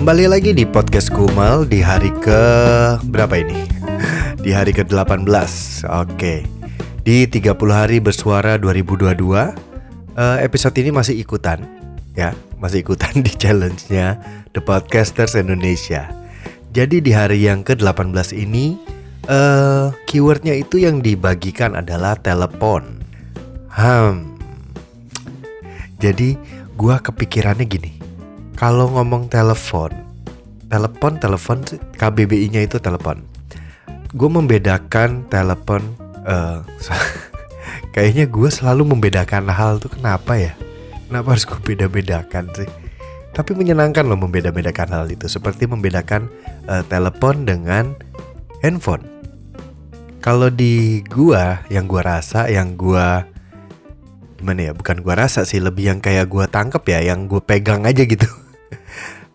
Kembali lagi di podcast Kumal di hari ke berapa ini? Di hari ke-18. Oke. Di 30 hari bersuara 2022. Episode ini masih ikutan ya, masih ikutan di challenge-nya The Podcasters Indonesia. Jadi di hari yang ke-18 ini keywordnya itu yang dibagikan adalah telepon. Jadi gua kepikirannya gini. Kalau ngomong telepon KBBI-nya itu telepon. Gue membedakan telepon kayaknya gue selalu membedakan hal tuh kenapa ya? Kenapa harus gue beda-bedakan sih? Tapi menyenangkan loh membeda-bedakan hal itu. Seperti membedakan telepon dengan handphone. Kalau di gue, yang gue rasa, yang gue gimana ya? Bukan gue rasa sih, lebih yang kayak gue tangkep ya, yang gue pegang aja gitu.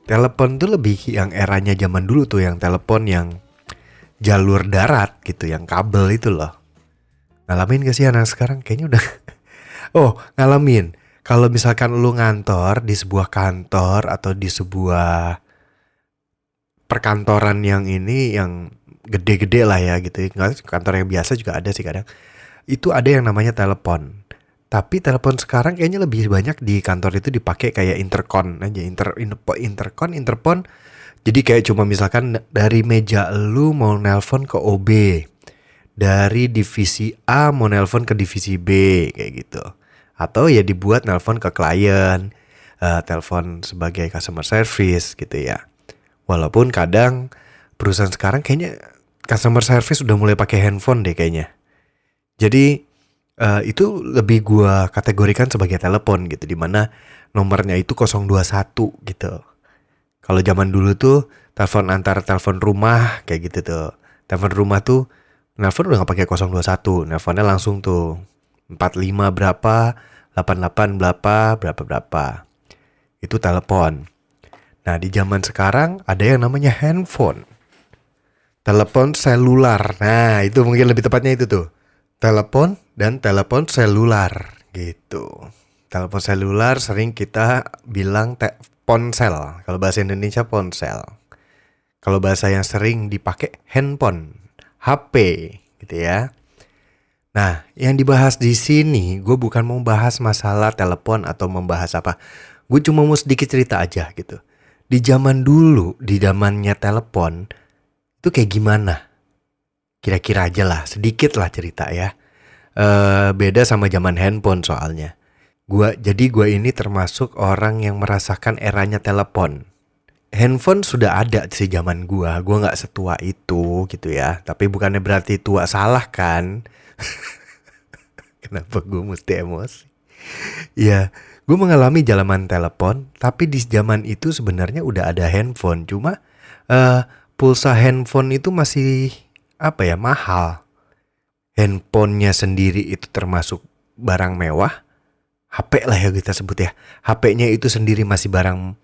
Telepon tuh lebih yang eranya zaman dulu tuh, yang telepon yang jalur darat gitu, yang kabel itu loh. Ngalamin gak sih anak sekarang? Kayaknya udah. Oh, ngalamin. Kalau misalkan lu ngantor di sebuah kantor atau di sebuah perkantoran yang ini, yang gede-gede lah ya gitu. Kantor yang biasa juga ada sih kadang. Itu ada yang namanya telepon. Tapi telepon sekarang kayaknya lebih banyak di kantor itu dipakai kayak intercom aja, interpon. Jadi kayak cuma misalkan dari meja lu mau nelpon ke OB, dari divisi A mau nelpon ke divisi B kayak gitu. Atau ya dibuat nelpon ke klien, telepon sebagai customer service gitu ya. Walaupun kadang perusahaan sekarang kayaknya customer service udah mulai pakai handphone deh kayaknya. Jadi itu lebih gua kategorikan sebagai telepon gitu, dimana nomornya itu 021 gitu. Kalau zaman dulu tuh telepon antar telepon rumah kayak gitu tuh. Telepon rumah tuh nelpon udah gak pakai 021, nelponnya langsung tuh 45 berapa, 88 berapa. Itu telepon. Nah, di zaman sekarang ada yang namanya handphone. Telepon selular. Nah, itu mungkin lebih tepatnya itu tuh. Telepon dan telepon selular gitu. Telepon selular sering kita bilang ponsel. Kalau bahasa Indonesia ponsel. Kalau bahasa yang sering dipakai handphone, HP gitu ya. Nah, yang dibahas di sini gue bukan mau bahas masalah telepon atau membahas apa. Gue cuma mau sedikit cerita aja gitu. Di zaman dulu, di zamannya telepon itu kayak gimana? Kira-kira aja lah, sedikit lah cerita ya. Beda sama zaman handphone soalnya. Jadi gue ini termasuk orang yang merasakan eranya telepon. Handphone sudah ada di zaman gue gak setua itu gitu ya. Tapi bukannya berarti tua salah kan. Kenapa gue mesti emosi? Ya, gue mengalami zaman telepon. Tapi di zaman itu sebenarnya udah ada handphone. Cuma pulsa handphone itu masih mahal. Handphonenya sendiri itu termasuk barang mewah. HP lah ya kita sebut ya. HP-nya itu sendiri masih barang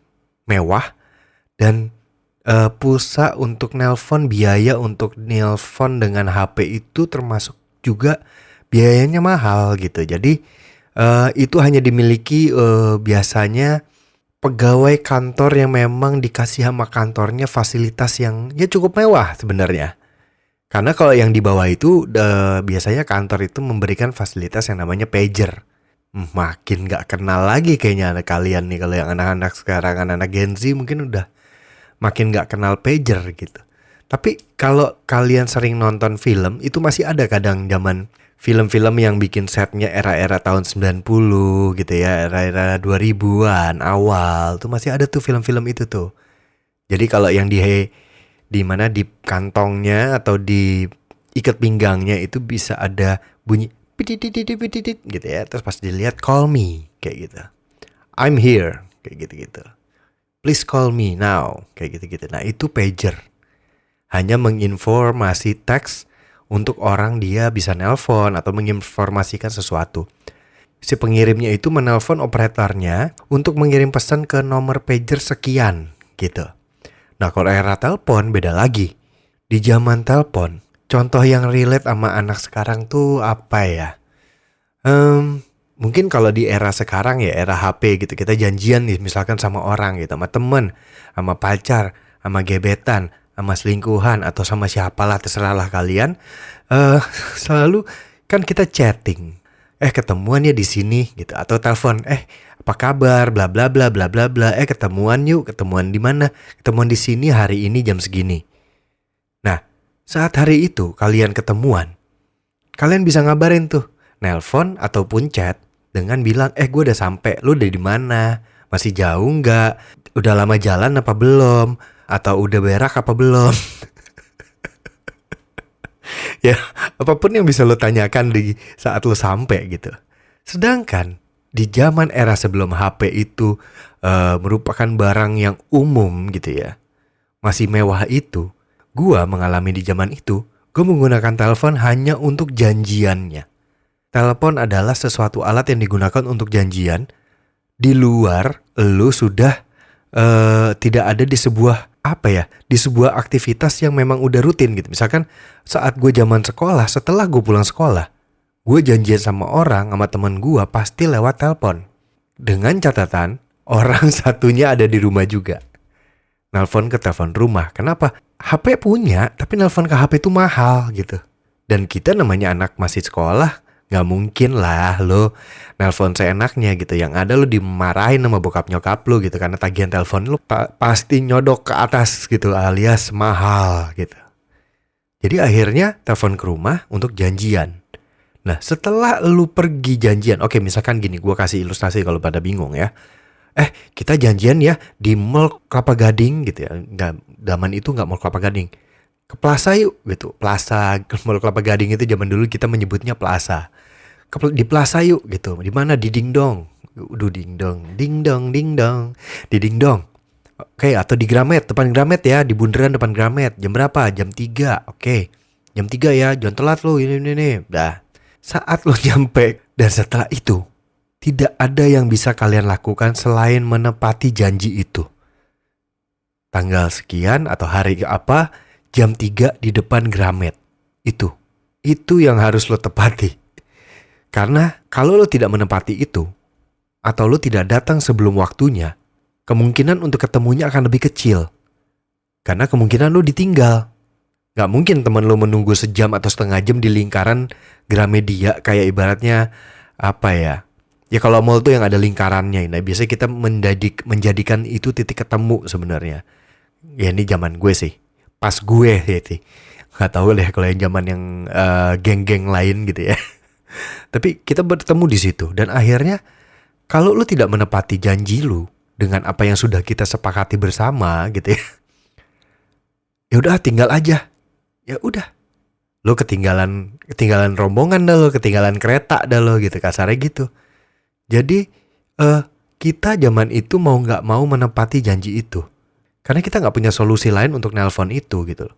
mewah. Dan pulsa untuk nelpon, biaya untuk nelpon dengan HP itu termasuk juga biayanya mahal gitu. Jadi itu hanya dimiliki biasanya pegawai kantor yang memang dikasih sama kantornya fasilitas yang ya cukup mewah sebenarnya. Karena kalau yang di bawah itu biasanya kantor itu memberikan fasilitas yang namanya pager. Makin gak kenal lagi kayaknya anak kalian nih. Kalau yang anak-anak sekarang, anak-anak Gen Z mungkin udah makin gak kenal pager gitu. Tapi kalau kalian sering nonton film, itu masih ada kadang zaman film-film yang bikin setnya era-era tahun 90 gitu ya. Era-era 2000-an awal tuh masih ada tuh film-film itu tuh. Jadi kalau yang di mana di kantongnya atau di ikat pinggangnya itu bisa ada bunyi pitit gitu ya. Terus pas dilihat call me kayak gitu. I'm here kayak gitu-gitu. Please call me now kayak gitu-gitu. Nah, itu pager. Hanya menginformasi teks untuk orang dia bisa nelpon atau menginformasikan sesuatu. Si pengirimnya itu menelpon operatornya untuk mengirim pesan ke nomor pager sekian gitu. Nah, kalau era telepon beda lagi. Di zaman telepon, contoh yang relate sama anak sekarang tuh apa ya? Mungkin kalau di era sekarang ya, era HP gitu, kita janjian nih misalkan sama orang gitu, sama temen, sama pacar, sama gebetan, sama selingkuhan, atau sama siapalah, terserahlah kalian. eh Selalu kan kita chatting. Ketemuan ya di sini gitu, atau telepon, apa kabar, bla bla bla bla bla bla, ketemuan yuk, ketemuan di mana? Ketemuan di sini hari ini jam segini. Nah, saat hari itu kalian ketemuan, kalian bisa ngabarin tuh, nelpon ataupun chat dengan bilang, gue udah sampai, lu udah di mana? Masih jauh nggak? Udah lama jalan apa belum? Atau udah berak apa belum? Ya, apapun yang bisa lo tanyakan di saat lo sampai gitu. Sedangkan di zaman era sebelum HP itu merupakan barang yang umum gitu ya, masih mewah itu, gua mengalami di zaman itu, gua menggunakan telepon hanya untuk janjiannya. Telepon adalah sesuatu alat yang digunakan untuk janjian di luar lu sudah tidak ada di sebuah di sebuah aktivitas yang memang udah rutin gitu. Misalkan saat gue zaman sekolah, setelah gue pulang sekolah, gue janjian sama orang, sama temen gue pasti lewat telepon. Dengan catatan orang satunya ada di rumah juga. Nelpon ke telepon rumah. Kenapa? HP punya, tapi nelpon ke HP itu mahal gitu. Dan kita namanya anak masih sekolah, gak mungkin lah lo nelpon seenaknya gitu. Yang ada lo dimarahin sama bokap nyokap lo gitu, karena tagihan telepon lo pasti nyodok ke atas gitu, alias mahal gitu. Jadi akhirnya telepon ke rumah untuk janjian. Nah, setelah lu pergi janjian, oke misalkan gini, gue kasih ilustrasi kalau pada bingung ya. Kita janjian ya di Mall Kelapa Gading gitu ya. Zaman itu nggak Mall Kelapa Gading. Ke Plaza yuk gitu. Plaza Mall Kelapa Gading itu zaman dulu kita menyebutnya Plaza. Di Plaza yuk gitu. Di mana? Di Dingdong. Dingdong, dingdong, dingdong. Di Dingdong. Oke, atau di Gramet, depan Gramet ya, di bundaran depan Gramet. Jam berapa? Jam 3. Oke. Jam 3 ya, jangan telat lo, ini. Dah. Saat lo nyampe dan setelah itu, tidak ada yang bisa kalian lakukan selain menepati janji itu. Tanggal sekian atau hari apa, jam 3 di depan Gramet. Itu yang harus lo tepati. Karena kalau lo tidak menepati itu, atau lo tidak datang sebelum waktunya, kemungkinan untuk ketemunya akan lebih kecil. Karena kemungkinan lo ditinggal. Gak mungkin teman lo menunggu sejam atau setengah jam di lingkaran Gramedia, kayak ibaratnya ya kalau mall tuh yang ada lingkarannya. Nah biasanya kita menjadikan itu titik ketemu sebenarnya. Ya ini zaman gue sih, pas gue sih. Gak tahu deh kalau yang zaman yang geng-geng lain gitu ya. Tapi kita bertemu di situ, dan akhirnya kalau lo tidak menepati janji lo dengan apa yang sudah kita sepakati bersama gitu ya udah tinggal aja. Ya udah, lo ketinggalan rombongan dah lo, ketinggalan kereta dah lo gitu, kasarnya gitu. Jadi kita zaman itu mau nggak mau menepati janji itu, karena kita nggak punya solusi lain untuk nelpon itu gitu.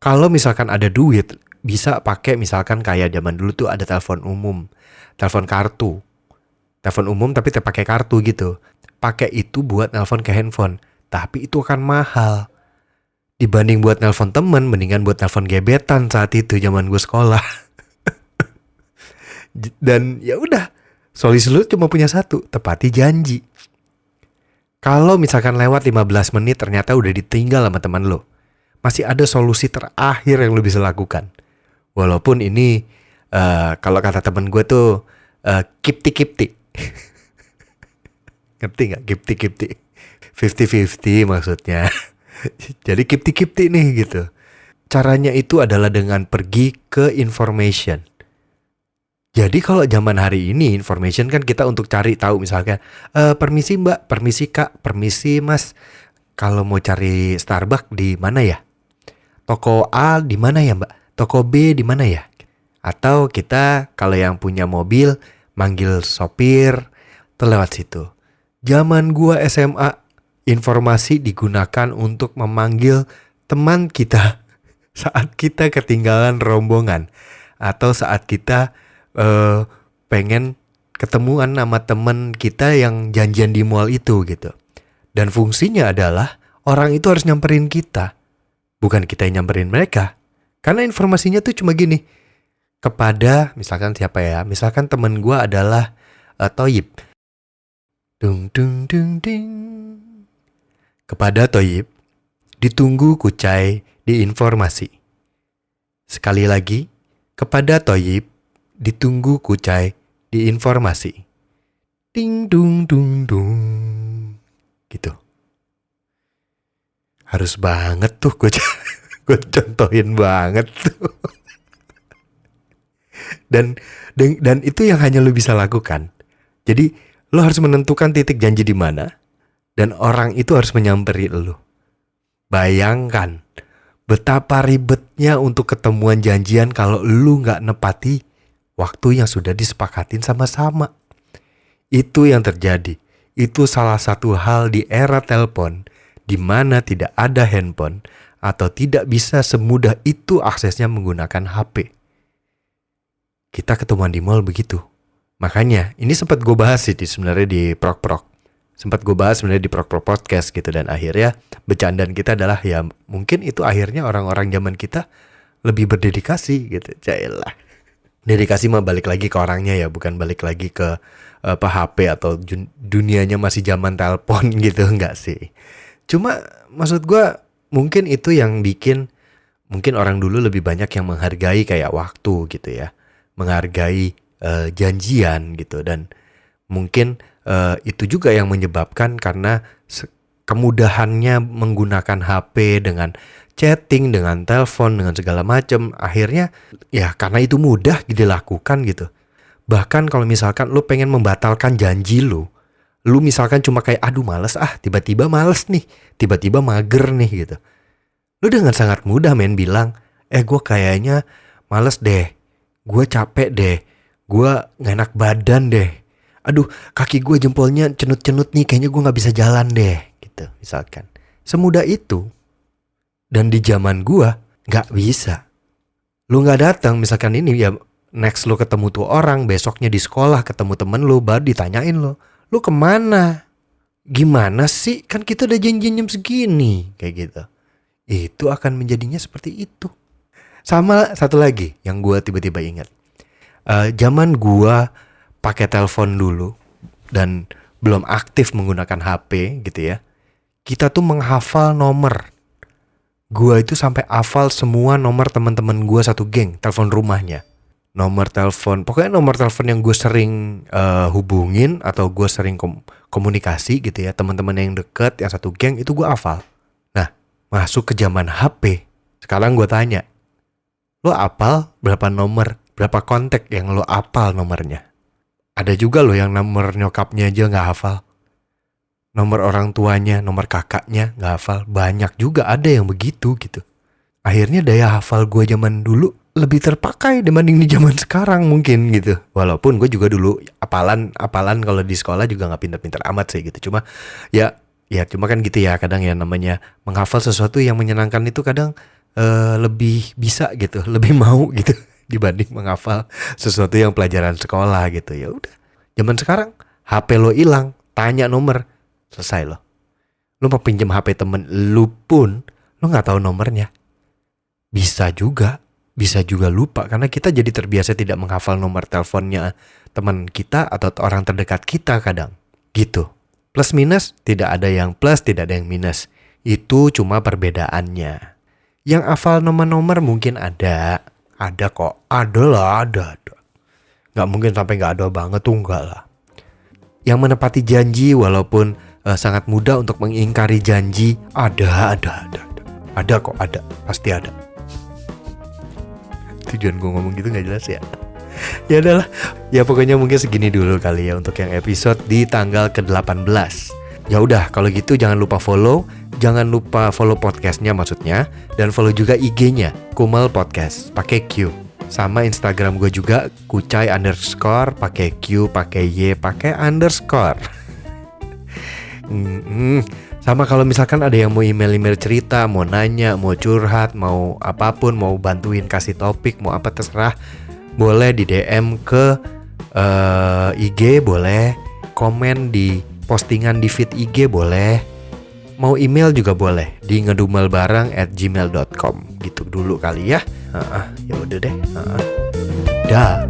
Kalau misalkan ada duit, bisa pakai misalkan kayak zaman dulu tuh ada telepon umum, telepon kartu, telepon umum tapi pakai kartu gitu. Pakai itu buat nelpon ke handphone, tapi itu akan mahal. Dibanding buat nelpon temen, mendingan buat nelpon gebetan saat itu zaman gue sekolah. Dan ya udah, solusi lu cuma punya satu, tepati janji. Kalau misalkan lewat 15 menit ternyata udah ditinggal sama teman lo, masih ada solusi terakhir yang lo bisa lakukan. Walaupun ini kalau kata temen gue tuh kipti. Ngerti gak kipti? 50-50 maksudnya. Jadi kipti nih gitu. Caranya itu adalah dengan pergi ke information. Jadi kalau zaman hari ini information kan kita untuk cari tahu, misalkan permisi mbak, permisi kak, permisi mas, kalau mau cari Starbucks di mana ya? Toko A di mana ya mbak? Toko B di mana ya? Atau kita kalau yang punya mobil manggil sopir, terlewat situ. Zaman gua SMA, informasi digunakan untuk memanggil teman kita saat kita ketinggalan rombongan, atau saat kita pengen ketemuan sama teman kita yang janjian di mall itu gitu. Dan fungsinya adalah orang itu harus nyamperin kita, bukan kita yang nyamperin mereka. Karena informasinya tuh cuma gini, kepada misalkan siapa ya, misalkan teman gue adalah Toyib. Dung dung dung ding. Kepada Toyib, ditunggu Kucai di informasi. Sekali lagi, kepada Toyib, ditunggu Kucai di informasi. Ding dung dung dung. Gitu. Harus banget tuh gue contohin banget tuh. Dan itu yang hanya lo bisa lakukan. Jadi lo harus menentukan titik janji di mana, dan orang itu harus menyamperi lo. Bayangkan betapa ribetnya untuk ketemuan janjian kalau lo nggak nepati waktu yang sudah disepakatin sama-sama. Itu yang terjadi. Itu salah satu hal di era telepon, di mana tidak ada handphone atau tidak bisa semudah itu aksesnya menggunakan HP. Kita ketemuan di mall begitu. Makanya ini sempat gue bahas sih sebenarnya di Prok-Prok. Sempat gue bahas sebenarnya di Prok-Prok Podcast gitu. Dan akhirnya bercandaan kita adalah ya mungkin itu akhirnya orang-orang zaman kita lebih berdedikasi gitu. Jailah. Dedikasi mah balik lagi ke orangnya ya, bukan balik lagi ke HP atau dunianya masih zaman telepon gitu. Enggak sih. Cuma maksud gue mungkin itu yang bikin mungkin orang dulu lebih banyak yang menghargai kayak waktu gitu ya. Menghargai janjian gitu, dan mungkin itu juga yang menyebabkan karena kemudahannya menggunakan HP dengan chatting, dengan telepon, dengan segala macam, akhirnya ya karena itu mudah dilakukan gitu. Bahkan kalau misalkan lu pengen membatalkan janji lu misalkan cuma kayak aduh males tiba-tiba males nih, tiba-tiba mager nih gitu. Lu dengan sangat mudah bilang, gue kayaknya males deh, gue capek deh, gue gak enak badan deh, aduh kaki gue jempolnya cenut-cenut nih, kayaknya gue gak bisa jalan deh gitu misalkan. Semudah itu. Dan di zaman gue gak bisa. Lu gak datang misalkan ini ya, next lu ketemu tuh orang, besoknya di sekolah ketemu temen lu, baru ditanyain lu kemana? Gimana sih? Kan kita udah janjian jam segini. Kayak gitu. Itu akan menjadinya seperti itu. Sama satu lagi yang gue tiba-tiba ingat. Zaman gua pakai telepon dulu dan belum aktif menggunakan HP gitu ya. Kita tuh menghafal nomor. Gua itu sampai hafal semua nomor teman-teman gua satu geng, telepon rumahnya. Nomor telepon, pokoknya nomor telepon yang gue sering hubungin atau gue sering komunikasi gitu ya, teman-teman yang deket, yang satu geng itu gue hafal. Nah, masuk ke zaman HP. Sekarang gue tanya, lo hafal berapa nomor? Berapa kontak yang lo hafal nomornya? Ada juga lo yang nomor nyokapnya aja gak hafal. Nomor orang tuanya, nomor kakaknya gak hafal. Banyak juga ada yang begitu gitu. Akhirnya daya hafal gue zaman dulu lebih terpakai dibanding di zaman sekarang mungkin gitu. Walaupun gue juga dulu apalan kalau di sekolah juga gak pintar-pintar amat sih gitu. Cuma ya cuma kan gitu ya, kadang ya namanya menghafal sesuatu yang menyenangkan itu kadang lebih bisa gitu, lebih mau gitu dibanding menghafal sesuatu yang pelajaran sekolah gitu. Ya udah, zaman sekarang HP lo hilang, tanya nomor, selesai lo. Lo mau pinjam HP temen lo pun lo nggak tahu nomornya, bisa juga lupa karena kita jadi terbiasa tidak menghafal nomor teleponnya teman kita atau orang terdekat kita kadang gitu. Plus minus, tidak ada yang plus, tidak ada yang minus. Itu cuma perbedaannya. Yang hafal nomor-nomor mungkin ada kok, ada. Gak mungkin sampai gak ada banget tuh, enggak lah. Yang menepati janji walaupun sangat mudah untuk mengingkari janji, ada kok, pasti ada. Tujuan gue ngomong gitu gak jelas ya. Ya udahlah, ya pokoknya mungkin segini dulu kali ya untuk yang episode di tanggal ke-18. Ya udah, kalau gitu jangan lupa follow podcastnya maksudnya, dan follow juga IG-nya Kumel Podcast pakai Q. Sama Instagram gue juga Kucai_ pakai Q, pakai Y, pakai underscore. Sama kalau misalkan ada yang mau email cerita, mau nanya, mau curhat, mau apapun, mau bantuin kasih topik, mau apa terserah, boleh di DM ke IG, boleh komen di postingan di feed IG, boleh mau email juga boleh di ngedumelbareng@gmail.com gitu dulu kali ya. Ya udah deh. Dah.